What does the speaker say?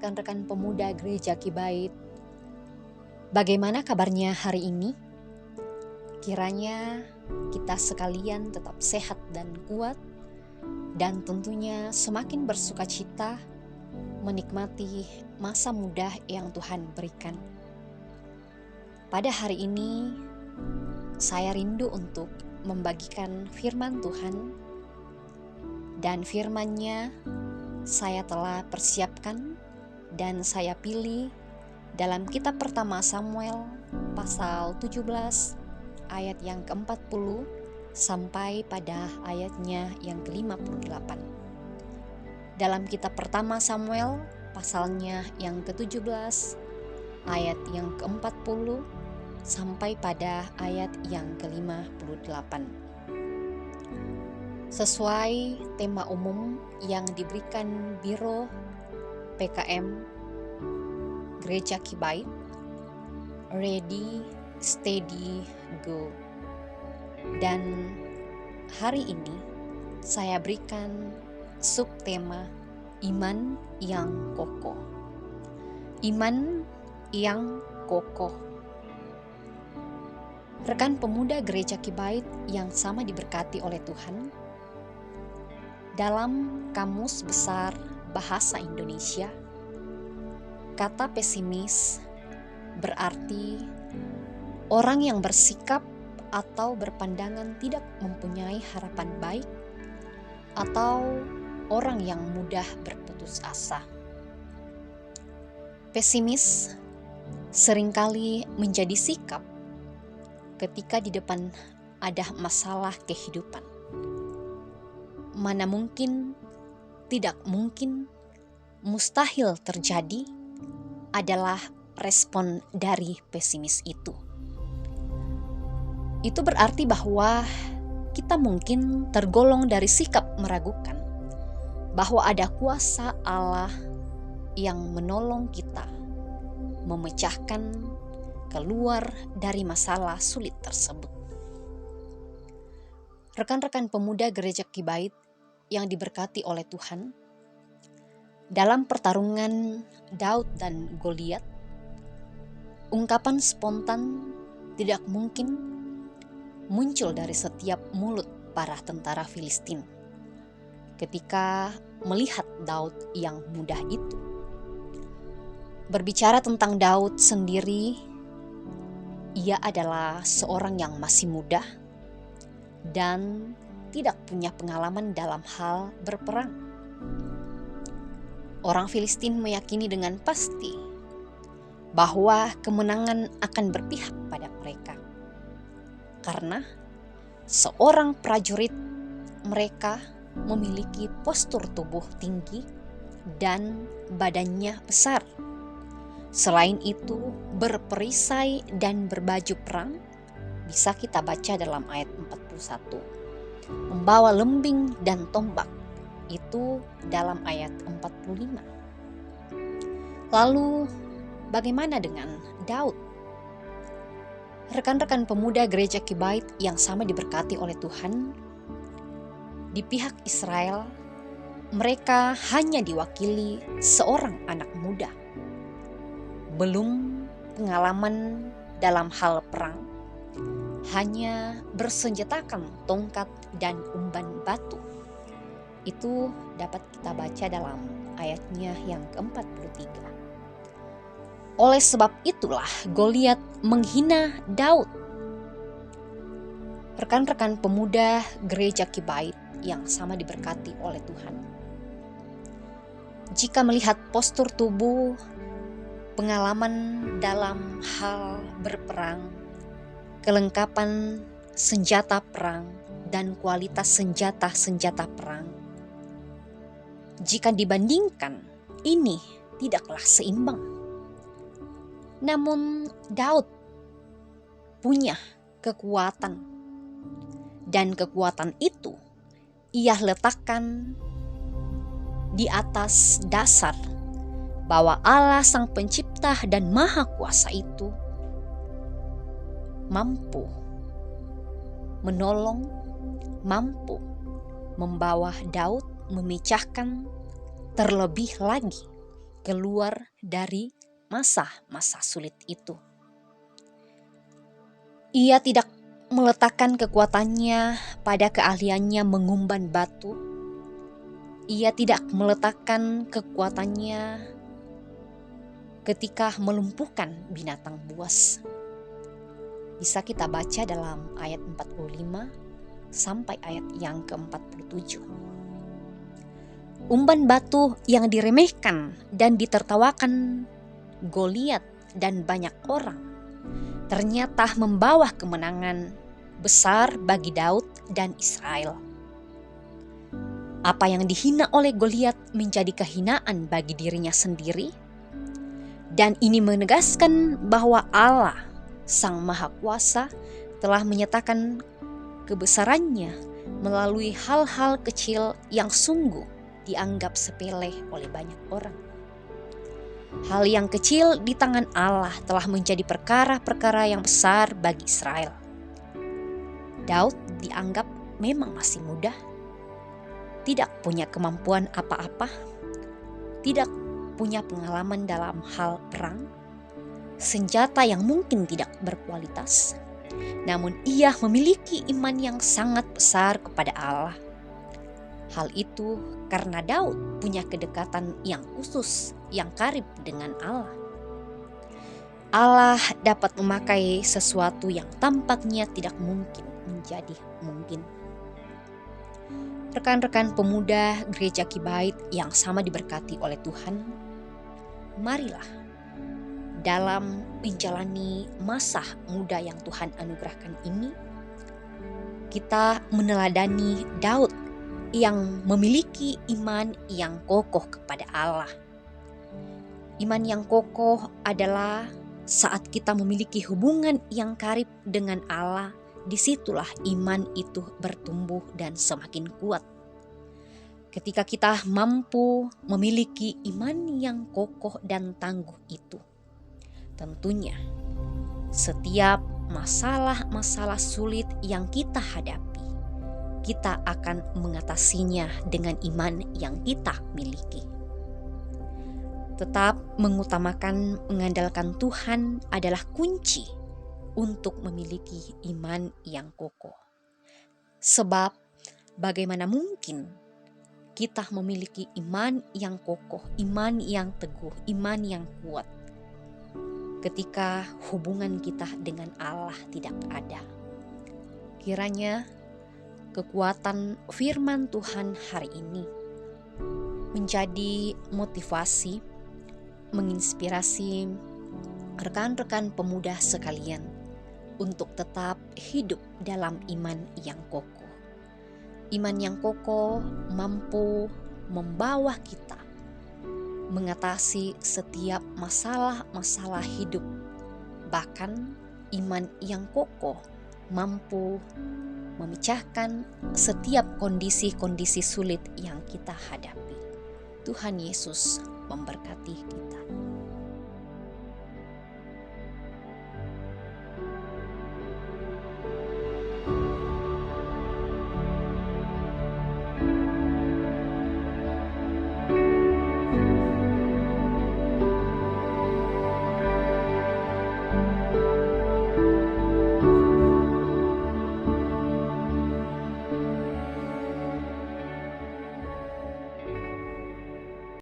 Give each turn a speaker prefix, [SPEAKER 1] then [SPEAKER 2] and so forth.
[SPEAKER 1] rekan-rekan pemuda Gereja Kibait. Bagaimana kabarnya hari ini? Kiranya kita sekalian tetap sehat dan kuat, dan tentunya semakin bersukacita menikmati masa muda yang Tuhan berikan. Pada hari ini, saya rindu untuk membagikan firman Tuhan, dan firman-Nya saya telah persiapkan dan saya pilih dalam kitab pertama Samuel pasal 17 ayat yang ke-40 sampai pada ayatnya yang ke-58. Dalam kitab pertama Samuel pasalnya yang ke-17 ayat yang ke-40 sampai pada ayat yang ke-58. Sesuai tema umum yang diberikan Biro PKM Gereja Kibait, Ready, Steady, Go. Dan hari ini saya berikan subtema Iman yang Kokoh. Iman yang kokoh. Rekan pemuda Gereja Kibait yang sama diberkati oleh Tuhan, dalam Kamus Besar Bahasa Indonesia, kata pesimis berarti orang yang bersikap atau berpandangan tidak mempunyai harapan baik, atau orang yang mudah berputus asa. Pesimis seringkali menjadi sikap ketika di depan ada masalah kehidupan. Mana mungkin, tidak mungkin, mustahil terjadi adalah respon dari pesimis itu. Itu berarti bahwa kita mungkin tergolong dari sikap meragukan bahwa ada kuasa Allah yang menolong kita memecahkan keluar dari masalah sulit tersebut. Rekan-rekan pemuda Gereja Kibait yang diberkati oleh Tuhan, dalam pertarungan Daud dan Goliat, ungkapan spontan tidak mungkin muncul dari setiap mulut para tentara Filistin ketika melihat Daud yang mudah itu. Berbicara tentang Daud sendiri, ia adalah seorang yang masih muda dan tidak punya pengalaman dalam hal berperang. Orang Filistin meyakini dengan pasti bahwa kemenangan akan berpihak pada mereka, karena seorang prajurit mereka memiliki postur tubuh tinggi dan badannya besar. Selain itu, berperisai dan berbaju perang, bisa kita baca dalam ayat 41. Membawa lembing dan tombak, itu dalam ayat 45. Lalu, bagaimana dengan Daud? Rekan-rekan pemuda Gereja Kibait yang sama diberkati oleh Tuhan, di pihak Israel, mereka hanya diwakili seorang anak muda. Belum pengalaman dalam hal perang, hanya bersenjatakan tongkat dan umban batu. Itu dapat kita baca dalam ayatnya yang ke-43. Oleh sebab itulah Goliat menghina Daud. Rekan-rekan pemuda Gereja Kibait yang sama diberkati oleh Tuhan, jika melihat postur tubuh, pengalaman dalam hal berperang, kelengkapan senjata perang, dan kualitas senjata-senjata perang, jika dibandingkan, ini tidaklah seimbang. Namun Daud punya kekuatan, dan kekuatan itu ia letakkan di atas dasar bahwa Allah Sang Pencipta dan Maha Kuasa itu mampu menolong, mampu membawa Daud memecahkan terlebih lagi keluar dari masa-masa sulit itu. Ia tidak meletakkan kekuatannya pada keahliannya mengumban batu. Ia tidak meletakkan kekuatannya ketika melumpuhkan binatang buas. Bisa kita baca dalam ayat 45 sampai ayat yang ke-47. Umban batu yang diremehkan dan ditertawakan Goliat dan banyak orang ternyata membawa kemenangan besar bagi Daud dan Israel. Apa yang dihina oleh Goliat menjadi kehinaan bagi dirinya sendiri, dan ini menegaskan bahwa Allah, Sang Maha Kuasa, telah menyatakan kebesarannya melalui hal-hal kecil yang sungguh dianggap sepele oleh banyak orang. Hal yang kecil di tangan Allah telah menjadi perkara-perkara yang besar bagi Israel. Daud dianggap memang masih muda, tidak punya kemampuan apa-apa, tidak punya pengalaman dalam hal perang, senjata yang mungkin tidak berkualitas, namun ia memiliki iman yang sangat besar kepada Allah. Hal itu karena Daud punya kedekatan yang khusus, yang karib dengan Allah. Allah dapat memakai sesuatu yang tampaknya tidak mungkin menjadi mungkin. Rekan-rekan pemuda Gereja Kibait yang sama diberkati oleh Tuhan, marilah dalam menjalani masa muda yang Tuhan anugerahkan ini, kita meneladani Daud yang memiliki iman yang kokoh kepada Allah. Iman yang kokoh adalah saat kita memiliki hubungan yang karib dengan Allah, disitulah iman itu bertumbuh dan semakin kuat. Ketika kita mampu memiliki iman yang kokoh dan tangguh itu, tentunya setiap masalah-masalah sulit yang kita hadapi, kita akan mengatasinya dengan iman yang kita miliki. Tetap mengutamakan mengandalkan Tuhan adalah kunci untuk memiliki iman yang kokoh. Sebab bagaimana mungkin kita memiliki iman yang kokoh, iman yang teguh, iman yang kuat ketika hubungan kita dengan Allah tidak ada. Kiranya kekuatan firman Tuhan hari ini menjadi motivasi, menginspirasi rekan-rekan pemuda sekalian untuk tetap hidup dalam iman yang kokoh. Iman yang kokoh mampu membawa kita mengatasi setiap masalah-masalah hidup. Bahkan iman yang kokoh mampu memecahkan setiap kondisi-kondisi sulit yang kita hadapi. Tuhan Yesus memberkati kita.